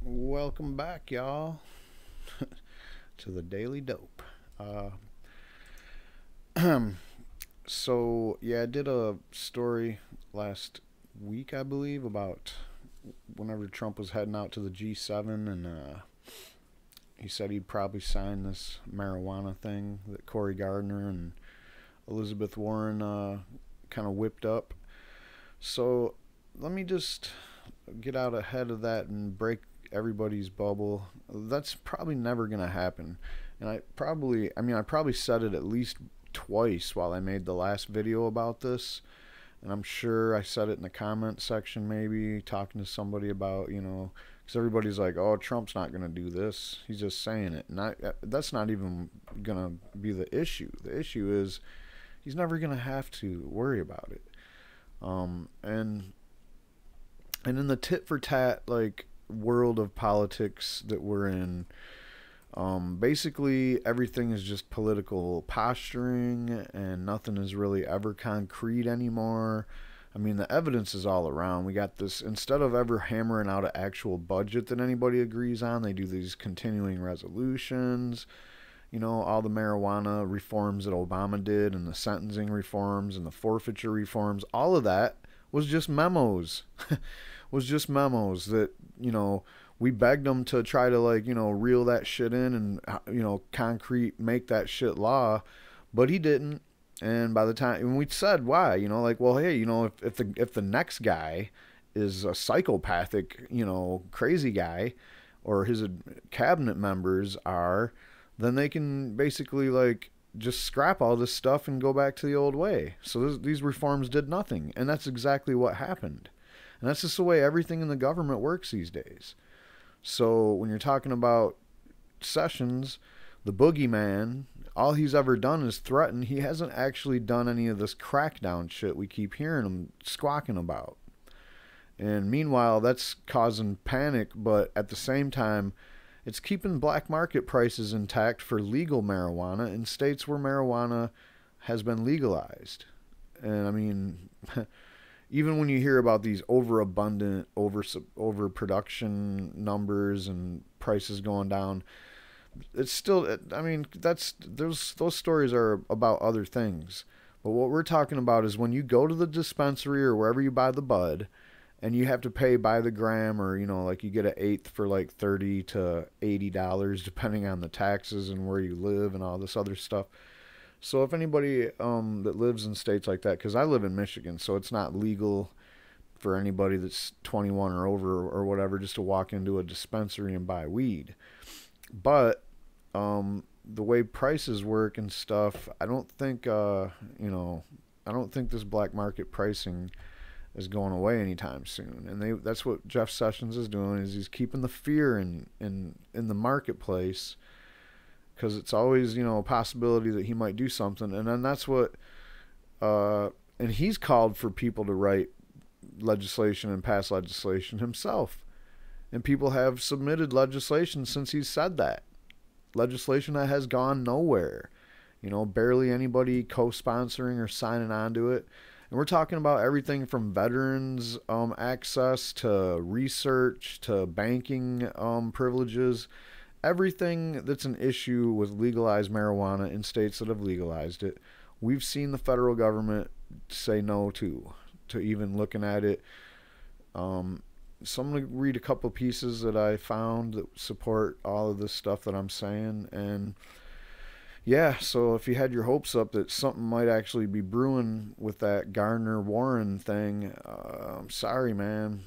Welcome back, y'all, to the Daily Dope. Uh, so, yeah, I did a story last week, I believe, about whenever Trump was heading out to the G7, and he said he'd probably sign this marijuana thing that Cory Gardner and Elizabeth Warren kind of whipped up. So, let me just get out ahead of that and break everybody's bubble. That's probably never going to happen. And I probably said it at least twice while I made the last video about this. And I'm sure I said it in the comment section, maybe talking to somebody about, because everybody's like, oh, Trump's not going to do this. He's just saying it. And that's not even going to be the issue. The issue is he's never going to have to worry about it. And in the tit for tat like world of politics that we're in, basically everything is just political posturing, and nothing is really ever concrete anymore. I mean, the evidence is all around. We got this, instead of ever hammering out an actual budget that anybody agrees on, they do these continuing resolutions. All the marijuana reforms that Obama did, and the sentencing reforms, and the forfeiture reforms, all of that was just memos. Was just memos that, we begged them to try to, reel that shit in and, concrete, make that shit law, but he didn't. And by the time, and we said why, well, hey, if the next guy is a psychopathic, crazy guy, or his cabinet members are, then they can basically just scrap all this stuff and go back to the old way. So these reforms did nothing, and that's exactly what happened. And that's just the way everything in the government works these days. So when you're talking about Sessions, the boogeyman, all he's ever done is threaten. He hasn't actually done any of this crackdown shit we keep hearing him squawking about. And meanwhile, that's causing panic, but at the same time, it's keeping black market prices intact for legal marijuana in states where marijuana has been legalized. And I mean, even when you hear about these overabundant, overproduction numbers and prices going down, it's still, I mean, those stories are about other things. But what we're talking about is when you go to the dispensary or wherever you buy the bud, and you have to pay by the gram, or you get an eighth for $30 to $80 depending on the taxes and where you live and all this other stuff. So if anybody that lives in states like that, because I live in Michigan, so it's not legal for anybody that's 21 or over or whatever just to walk into a dispensary and buy weed. But the way prices work and stuff, I don't think I don't think this black market pricing is going away anytime soon. And that's what Jeff Sessions is doing, is he's keeping the fear in the marketplace, because it's always, a possibility that he might do something. And then that's what and he's called for people to write legislation and pass legislation himself. And people have submitted legislation since he said that. Legislation that has gone nowhere. Barely anybody co-sponsoring or signing on to it. And we're talking about everything from veterans access to research to banking privileges. Everything that's an issue with legalized marijuana in states that have legalized it, we've seen the federal government say no to even looking at it. So I'm going to read a couple pieces that I found that support all of this stuff that I'm saying. And yeah, so if you had your hopes up that something might actually be brewing with that Gardner-Warren thing, I'm sorry, man.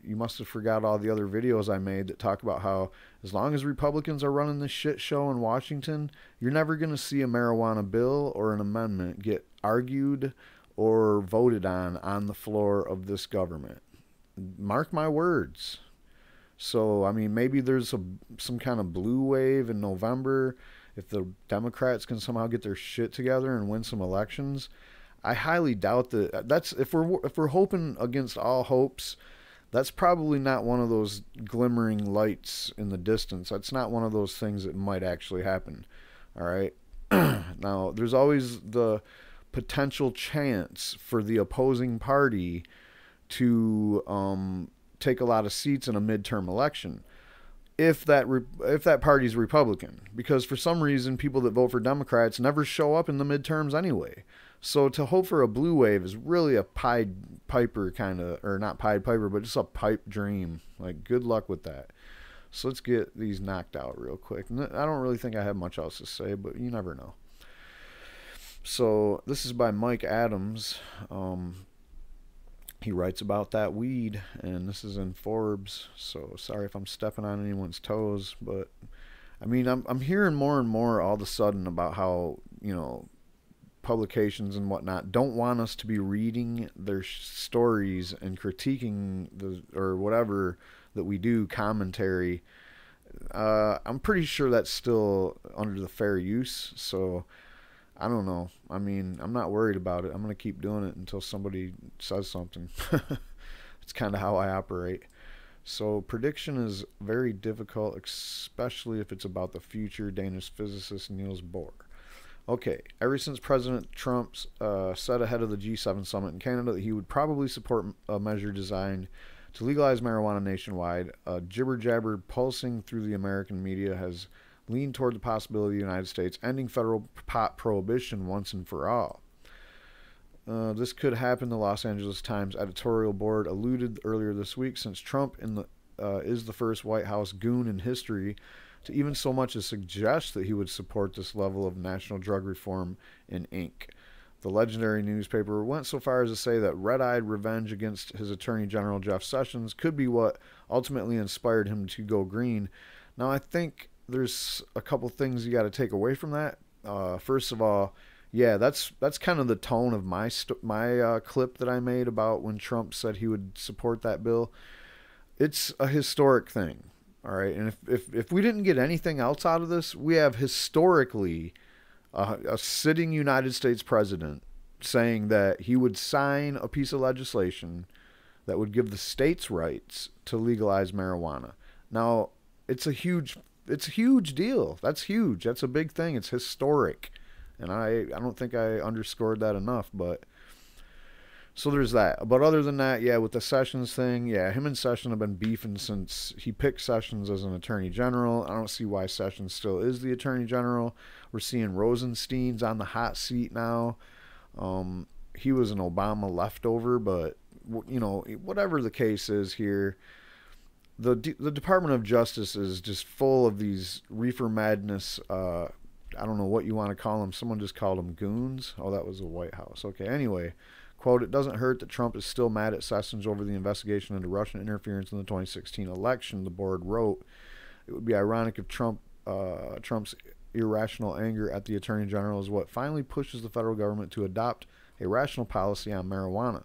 You must have forgot all the other videos I made that talk about how as long as Republicans are running this shit show in Washington, you're never going to see a marijuana bill or an amendment get argued or voted on the floor of this government. Mark my words. So, I mean, maybe there's some kind of blue wave in November if the Democrats can somehow get their shit together and win some elections. I highly doubt that. That's if we're hoping against all hopes. That's probably not one of those glimmering lights in the distance. That's not one of those things that might actually happen. All right. Now, there's always the potential chance for the opposing party to take a lot of seats in a midterm election. if that party's Republican, because for some reason people that vote for Democrats never show up in the midterms anyway. So to hope for a blue wave is really a Pied Piper kind of, or not Pied Piper, but just a pipe dream. Like, good luck with that. So let's get these knocked out real quick. I don't really think I have much else to say, but you never know. So this is by Mike Adams. He writes about that weed, and this is in Forbes. So sorry if I'm stepping on anyone's toes, but I mean, I'm hearing more and more all of a sudden about how, you know, publications and whatnot don't want us to be reading their stories and critiquing the or whatever that we do commentary. I'm pretty sure that's still under the fair use, so I don't know. I mean, I'm not worried about it. I'm going to keep doing it until somebody says something. It's kind of how I operate. So prediction is very difficult, especially if it's about the future, Danish physicist Niels Bohr. Okay, ever since President Trump said ahead of the G7 summit in Canada that he would probably support a measure designed to legalize marijuana nationwide, a jibber-jabber pulsing through the American media has leaned toward the possibility of the United States ending federal pot prohibition once and for all. This could happen, the Los Angeles Times editorial board alluded earlier this week, since Trump is the first White House goon in history to even so much as suggest that he would support this level of national drug reform in ink. The legendary newspaper went so far as to say that red-eyed revenge against his Attorney General Jeff Sessions could be what ultimately inspired him to go green. Now, I think there's a couple things you got to take away from that. First of all, yeah, that's kind of the tone of my clip that I made about when Trump said he would support that bill. It's a historic thing, all right? And if we didn't get anything else out of this, we have historically a sitting United States president saying that he would sign a piece of legislation that would give the states rights to legalize marijuana. Now, it's a huge deal. That's huge. That's a big thing. It's historic. And I don't think I underscored that enough, but so there's that. But other than that, yeah, with the Sessions thing, yeah, him and Sessions have been beefing since he picked Sessions as an attorney general. I don't see why Sessions still is the attorney general. We're seeing Rosenstein's on the hot seat now. He was an Obama leftover, but, you know, whatever the case is here, the Department of Justice is just full of these reefer madness. I don't know what you want to call them. Someone just called them goons. Oh, that was the White House. Okay, anyway. Quote, it doesn't hurt that Trump is still mad at Sessions over the investigation into Russian interference in the 2016 election, the board wrote. It would be ironic if Trump's irrational anger at the Attorney General is what finally pushes the federal government to adopt a rational policy on marijuana.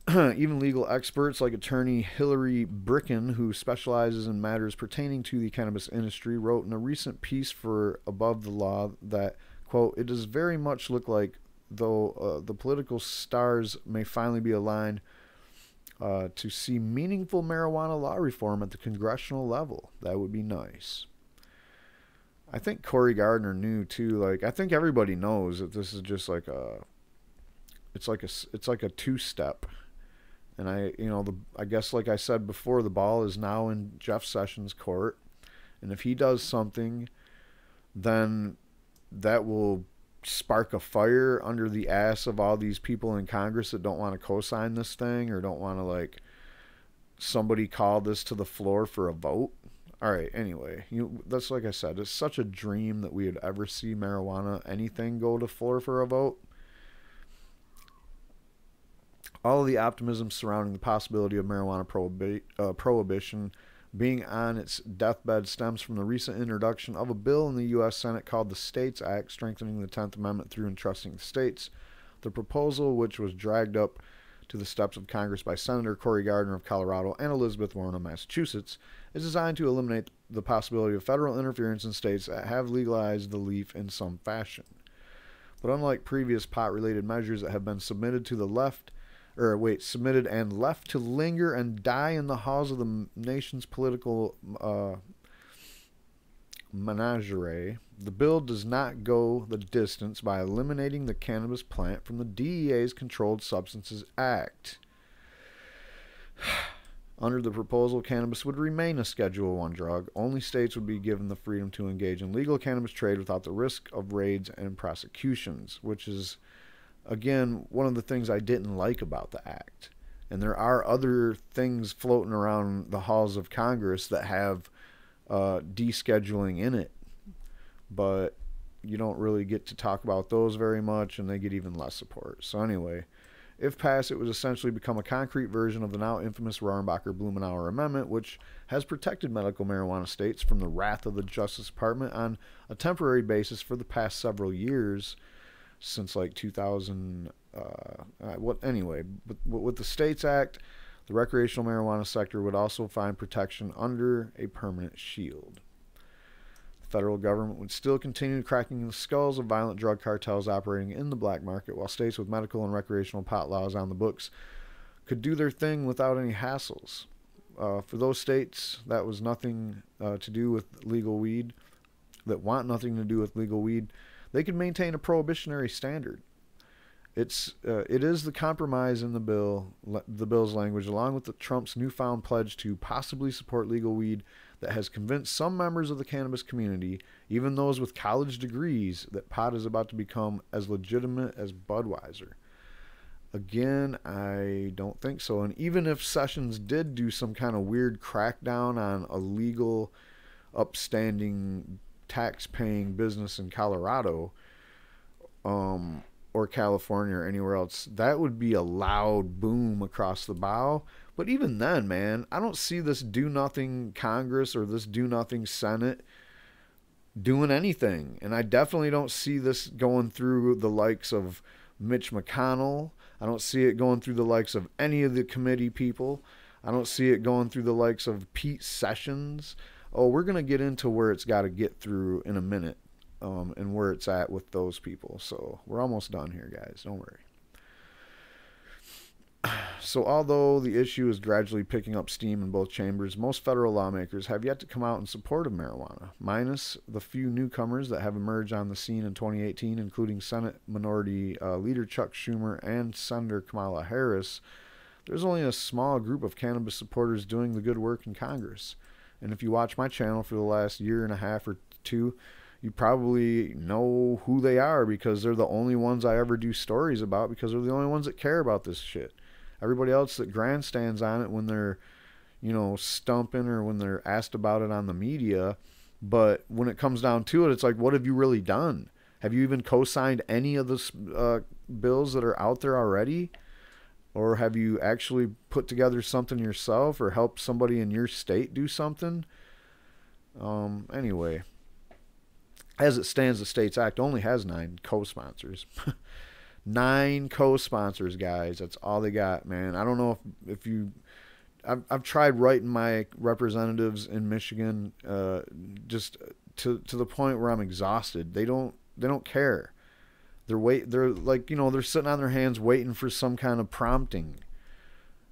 Even legal experts like attorney Hillary Bricken, who specializes in matters pertaining to the cannabis industry, wrote in a recent piece for Above the Law that, quote, it does very much look like though the political stars may finally be aligned to see meaningful marijuana law reform at the congressional level. That would be nice. I think Cory Gardner knew too. Like, I think everybody knows that this is just like it's like a two-step. And I guess like I said before, the ball is now in Jeff Sessions' court, and if he does something, then that will spark a fire under the ass of all these people in Congress that don't want to co-sign this thing or don't want to, like, somebody call this to the floor for a vote. All right, anyway, that's like I said, it's such a dream that we would ever see marijuana, anything, go to floor for a vote. All of the optimism surrounding the possibility of marijuana prohibition being on its deathbed stems from the recent introduction of a bill in the U.S. Senate called the States Act, strengthening the 10th Amendment through entrusting the states. The proposal, which was dragged up to the steps of Congress by Senator Cory Gardner of Colorado and Elizabeth Warren of Massachusetts, is designed to eliminate the possibility of federal interference in states that have legalized the leaf in some fashion. But unlike previous pot-related measures that have been submitted and left to linger and die in the halls of the nation's political menagerie, the bill does not go the distance by eliminating the cannabis plant from the DEA's Controlled Substances Act. Under the proposal, cannabis would remain a Schedule I drug. Only states would be given the freedom to engage in legal cannabis trade without the risk of raids and prosecutions, which is, again, one of the things I didn't like about the act. And there are other things floating around the halls of Congress that have descheduling in it, but you don't really get to talk about those very much, and they get even less support. So anyway, if passed, it would essentially become a concrete version of the now infamous Rohrabacher-Blumenauer Amendment, which has protected medical marijuana states from the wrath of the Justice Department on a temporary basis for the past several years, since like 2000. With the States Act, the recreational marijuana sector would also find protection under a permanent shield. The federal government would still continue cracking the skulls of violent drug cartels operating in the black market, while states with medical and recreational pot laws on the books could do their thing without any hassles. For those states that was nothing to do with legal weed, that want nothing to do with legal weed, they could maintain a prohibitionary standard. It is the compromise in the bill's language, along with Trump's newfound pledge to possibly support legal weed, that has convinced some members of the cannabis community, even those with college degrees, that pot is about to become as legitimate as Budweiser. Again, I don't think so. And even if Sessions did do some kind of weird crackdown on a legal, upstanding, tax-paying business in Colorado, or California or anywhere else, that would be a loud boom across the bow. But even then, man, I don't see this do-nothing Congress or this do-nothing Senate doing anything. And I definitely don't see this going through the likes of Mitch McConnell. I don't see it going through the likes of any of the committee people. I don't see it going through the likes of Pete Sessions. Oh, we're going to get into where it's got to get through in a minute. And where it's at with those people. So we're almost done here, guys. Don't worry. So although the issue is gradually picking up steam in both chambers, most federal lawmakers have yet to come out in support of marijuana, minus the few newcomers that have emerged on the scene in 2018, including Senate Minority Leader Chuck Schumer and Senator Kamala Harris. There's only a small group of cannabis supporters doing the good work in Congress. And if you watch my channel for the last year and a half or two, you probably know who they are, because they're the only ones I ever do stories about, because they're the only ones that care about this shit. Everybody else that grandstands on it when they're, stumping or when they're asked about it on the media. But when it comes down to it, it's like, what have you really done? Have you even co-signed any of the bills that are out there already? Or have you actually put together something yourself or helped somebody in your state do something? Anyway. As it stands, the States Act only has 9 co-sponsors. 9 co-sponsors, guys. That's all they got, man. I don't know if you... I've tried writing my representatives in Michigan just to the point where I'm exhausted. They don't care. They're like, they're sitting on their hands waiting for some kind of prompting.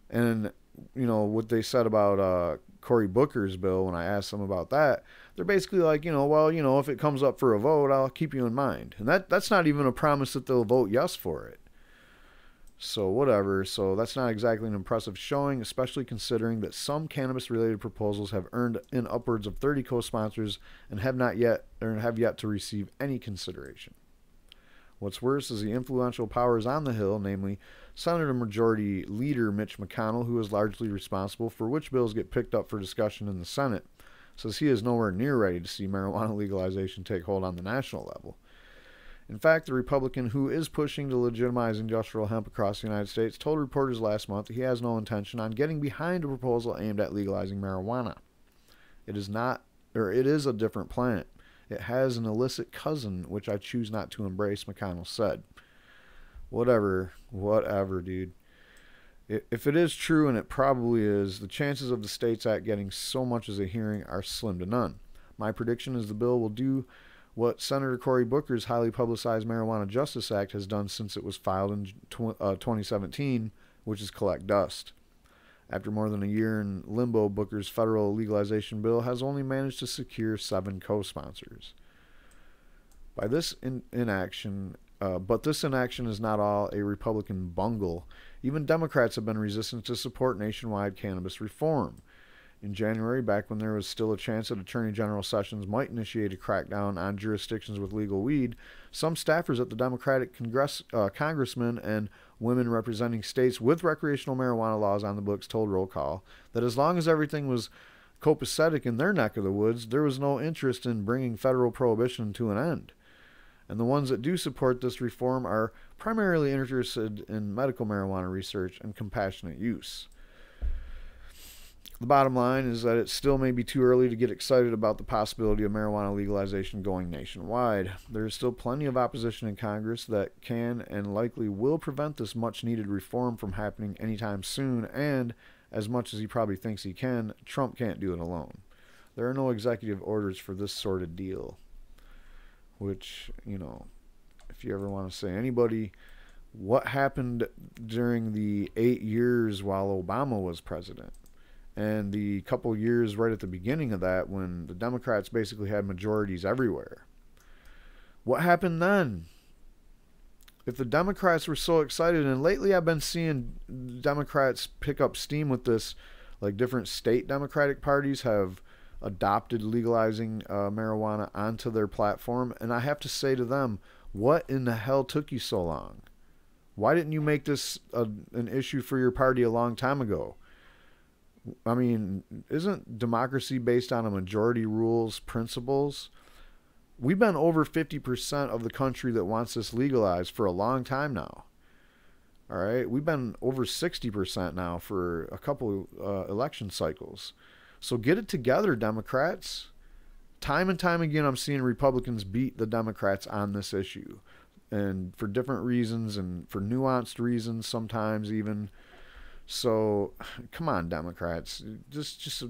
And what they said about Cory Booker's bill, when I asked them about that, they're basically like, if it comes up for a vote, I'll keep you in mind. And that's not even a promise that they'll vote yes for it. So whatever. So that's not exactly an impressive showing, especially considering that some cannabis-related proposals have earned in upwards of 30 co-sponsors and have yet to receive any consideration. What's worse is the influential powers on the Hill, namely Senator Majority Leader Mitch McConnell, who is largely responsible for which bills get picked up for discussion in the Senate, says he is nowhere near ready to see marijuana legalization take hold on the national level. In fact, the Republican who is pushing to legitimize industrial hemp across the United States told reporters last month that he has no intention on getting behind a proposal aimed at legalizing marijuana. It is a different plant. It has an illicit cousin, which I choose not to embrace, McConnell said. Whatever, dude. If it is true, and it probably is, the chances of the States Act getting so much as a hearing are slim to none. My prediction is the bill will do what Senator Cory Booker's highly publicized Marijuana Justice Act has done since it was filed in 2017, which is collect dust. After more than a year in limbo, Booker's federal legalization bill has only managed to secure 7 co-sponsors. But this inaction is not all a Republican bungle. Even Democrats have been resistant to support nationwide cannabis reform. In January, back when there was still a chance that Attorney General Sessions might initiate a crackdown on jurisdictions with legal weed, some staffers at the Democratic congressmen and women representing states with recreational marijuana laws on the books told Roll Call that as long as everything was copacetic in their neck of the woods, there was no interest in bringing federal prohibition to an end. And the ones that do support this reform are primarily interested in medical marijuana research and compassionate use. The bottom line is that it still may be too early to get excited about the possibility of marijuana legalization going nationwide. There is still plenty of opposition in Congress that can and likely will prevent this much-needed reform from happening anytime soon, and as much as he probably thinks he can, Trump can't do it alone. There are no executive orders for this sort of deal. Which, you know, if you ever want to say anybody, what happened during the 8 years while Obama was president? And the couple years right at the beginning of that when the Democrats basically had majorities everywhere. What happened then? If the Democrats were so excited, and lately I've been seeing Democrats pick up steam with this, like different state Democratic parties have adopted legalizing marijuana onto their platform, and I have to say to them, what in the hell took you so long? Why didn't you make this an issue for your party a long time ago? I mean, isn't democracy based on a majority rules principles? We've been over 50% of the country that wants this legalized for a long time now. All right, we've been over 60% now for a couple election cycles. So get it together, Democrats. Time and time again, I'm seeing Republicans beat the Democrats on this issue, and for different reasons and for nuanced reasons sometimes even. So, come on, Democrats. Just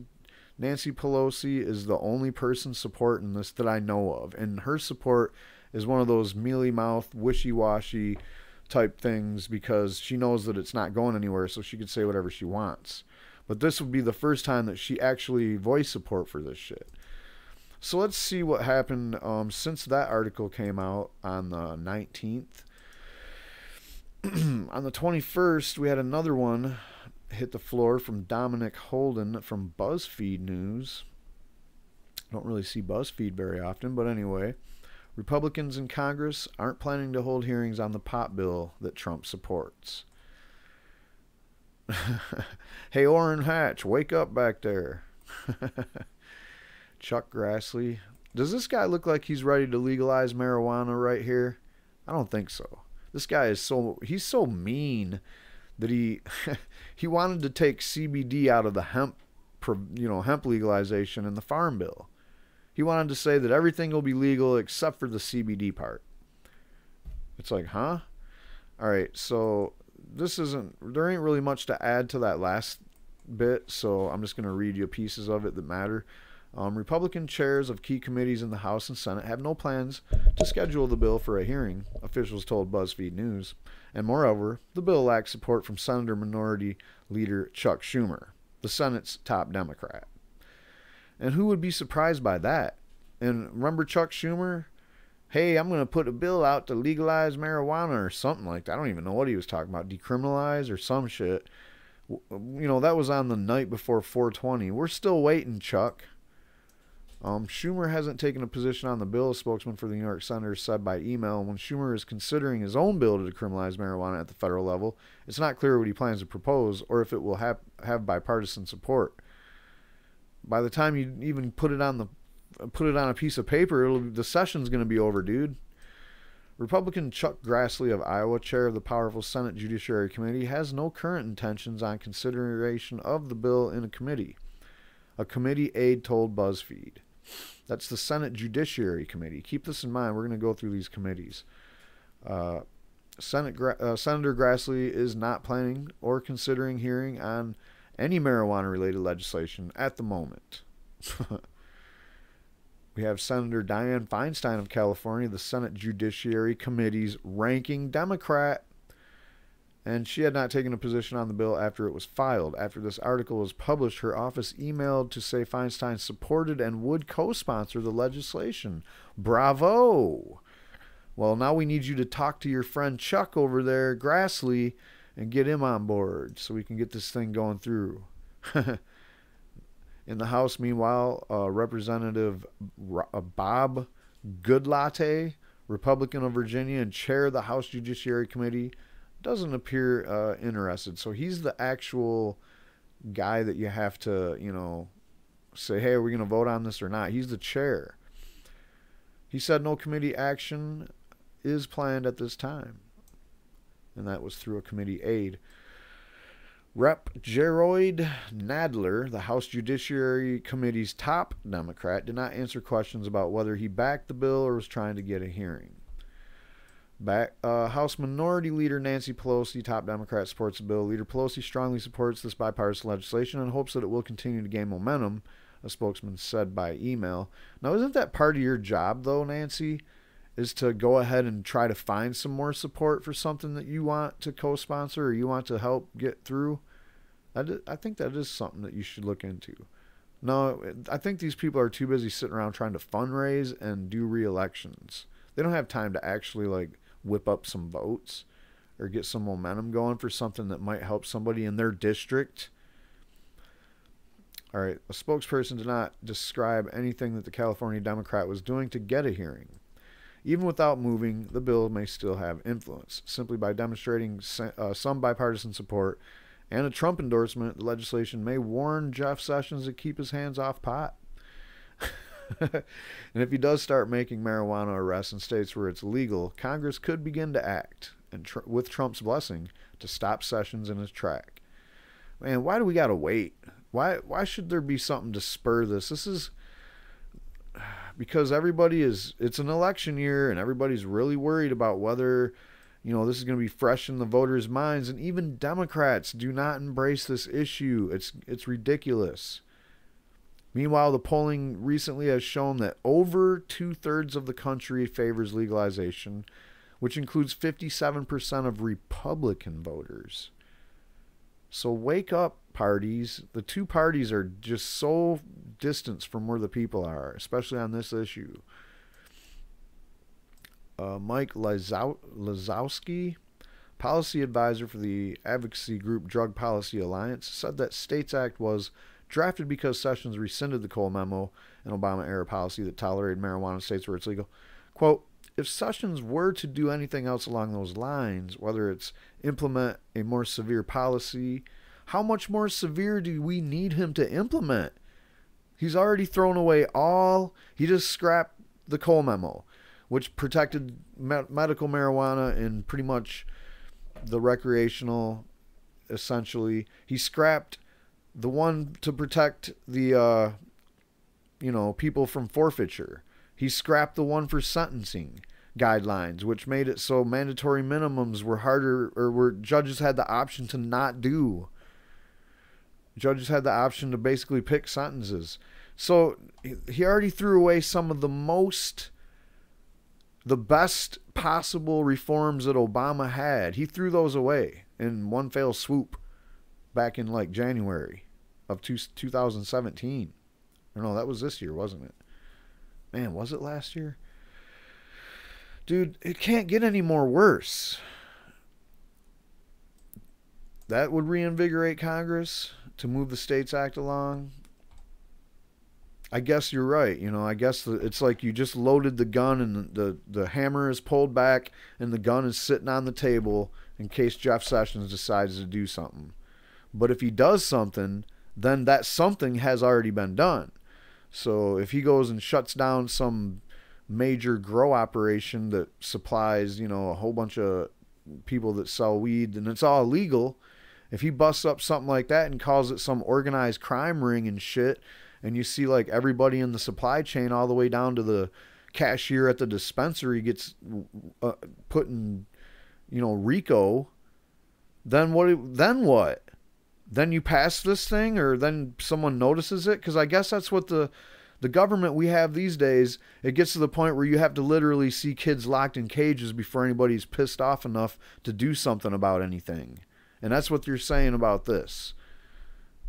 Nancy Pelosi is the only person supporting this that I know of. And her support is one of those mealy-mouthed, wishy-washy type things because she knows that it's not going anywhere, so she could say whatever she wants. But this would be the first time that she actually voiced support for this shit. So let's see what happened since that article came out on the 19th. On the 21st, we had another one hit the floor from Dominic Holden from BuzzFeed News. Don't really see BuzzFeed very often, but anyway. Republicans in Congress aren't planning to hold hearings on the pot bill that Trump supports. Hey, Orrin Hatch, wake up back there. Chuck Grassley. Does this guy look like he's ready to legalize marijuana right here? I don't think so. This guy is he's so mean that he wanted to take CBD out of the hemp legalization in the farm bill. He wanted to say that everything will be legal except for the CBD part. It's like, huh? All right, so there ain't really much to add to that last bit, so I'm just going to read you pieces of it that matter. Republican chairs of key committees in the House and Senate have no plans to schedule the bill for a hearing, officials told BuzzFeed News. And moreover, the bill lacks support from Senator Minority Leader Chuck Schumer, the Senate's top Democrat. And who would be surprised by that? And remember Chuck Schumer? Hey, I'm going to put a bill out to legalize marijuana or something like that. I don't even know what he was talking about. Decriminalize or some shit. That was on the night before 420. We're still waiting, Chuck. Schumer hasn't taken a position on the bill, a spokesman for the New York Senators said by email. When Schumer is considering his own bill to decriminalize marijuana at the federal level, it's not clear what he plans to propose or if it will have bipartisan support. By the time you even put it on a piece of paper, the session's going to be over, dude. Republican Chuck Grassley of Iowa, chair of the powerful Senate Judiciary Committee, has no current intentions on consideration of the bill in a committee. A committee aide told BuzzFeed. That's the Senate Judiciary Committee. Keep this in mind. We're going to go through these committees. Senator Grassley is not planning or considering hearing on any marijuana-related legislation at the moment. We have Senator Dianne Feinstein of California, the Senate Judiciary Committee's ranking Democrat. And she had not taken a position on the bill after it was filed. After this article was published, her office emailed to say Feinstein supported and would co-sponsor the legislation. Bravo! Well, now we need you to talk to your friend Chuck over there, Grassley, and get him on board so we can get this thing going through. In the House, meanwhile, Representative Bob Goodlatte, Republican of Virginia and chair of the House Judiciary Committee, doesn't appear interested. So he's the actual guy that you have to, say, hey, are we going to vote on this or not? He's the chair. He said no committee action is planned at this time. And that was through a committee aide. Rep. Jerrold Nadler, the House Judiciary Committee's top Democrat, did not answer questions about whether he backed the bill or was trying to get a hearing. House Minority Leader Nancy Pelosi, top Democrat, supports the bill. Leader Pelosi strongly supports this bipartisan legislation and hopes that it will continue to gain momentum, a spokesman said by email. Now, isn't that part of your job, though, Nancy, is to go ahead and try to find some more support for something that you want to co-sponsor or you want to help get through? I think that is something that you should look into. No, I think these people are too busy sitting around trying to fundraise and do re-elections. They don't have time to actually, whip up some votes or get some momentum going for something that might help somebody in their district. All right, a spokesperson did not describe anything that the California Democrat was doing to get a hearing. Even without moving, the bill may still have influence. Simply by demonstrating some bipartisan support and a Trump endorsement, the legislation may warn Jeff Sessions to keep his hands off pot. And if he does start making marijuana arrests in states where it's legal, Congress could begin to act, and with Trump's blessing, to stop Sessions in his track. Man, why do we got to wait? Why should there be something to spur this? This is because it's an election year and everybody's really worried about whether, this is going to be fresh in the voters' minds. And even Democrats do not embrace this issue. It's ridiculous. Meanwhile, the polling recently has shown that over 2/3 of the country favors legalization, which includes 57% of Republican voters. So wake up, parties. The two parties are just so distant from where the people are, especially on this issue. Mike Lazowski, policy advisor for the advocacy group Drug Policy Alliance, said that STATES Act was drafted because Sessions rescinded the Cole memo, an Obama-era policy that tolerated marijuana in states where it's legal. Quote, if Sessions were to do anything else along those lines, whether it's implement a more severe policy, how much more severe do we need him to implement? He's already thrown away he just scrapped the Cole memo, which protected medical marijuana and pretty much the recreational, essentially. He scrapped the one to protect the, people from forfeiture. He scrapped the one for sentencing guidelines, which made it so mandatory minimums were harder, or where judges had the option to not do. Judges had the option to basically pick sentences. So he already threw away some of the best possible reforms that Obama had. He threw those away in one fell swoop back in January of 2017. Or no, that was this year, wasn't it? Man, was it last year? Dude, it can't get any more worse. That would reinvigorate Congress to move the STATES Act along. I guess you're right. I guess it's like you just loaded the gun and the hammer is pulled back and the gun is sitting on the table in case Jeff Sessions decides to do something. But if he does something, then that something has already been done. So if he goes and shuts down some major grow operation that supplies, a whole bunch of people that sell weed and it's all illegal, if he busts up something like that and calls it some organized crime ring and shit, and you see everybody in the supply chain all the way down to the cashier at the dispensary gets put in, RICO, then what? Then you pass this thing, or then someone notices it? Because I guess that's what the government we have these days, it gets to the point where you have to literally see kids locked in cages before anybody's pissed off enough to do something about anything. And that's what you're saying about this,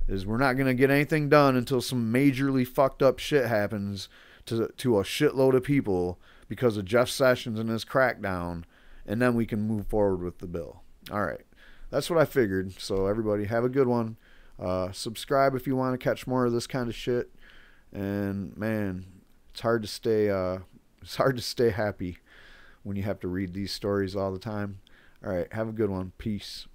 is we're not going to get anything done until some majorly fucked up shit happens to a shitload of people because of Jeff Sessions and his crackdown, and then we can move forward with the bill. All right. that's what I figured. So everybody have a good one. Subscribe if you want to catch more of this kind of shit. And man, it's hard to stay happy when you have to read these stories all the time. All right, have a good one. Peace.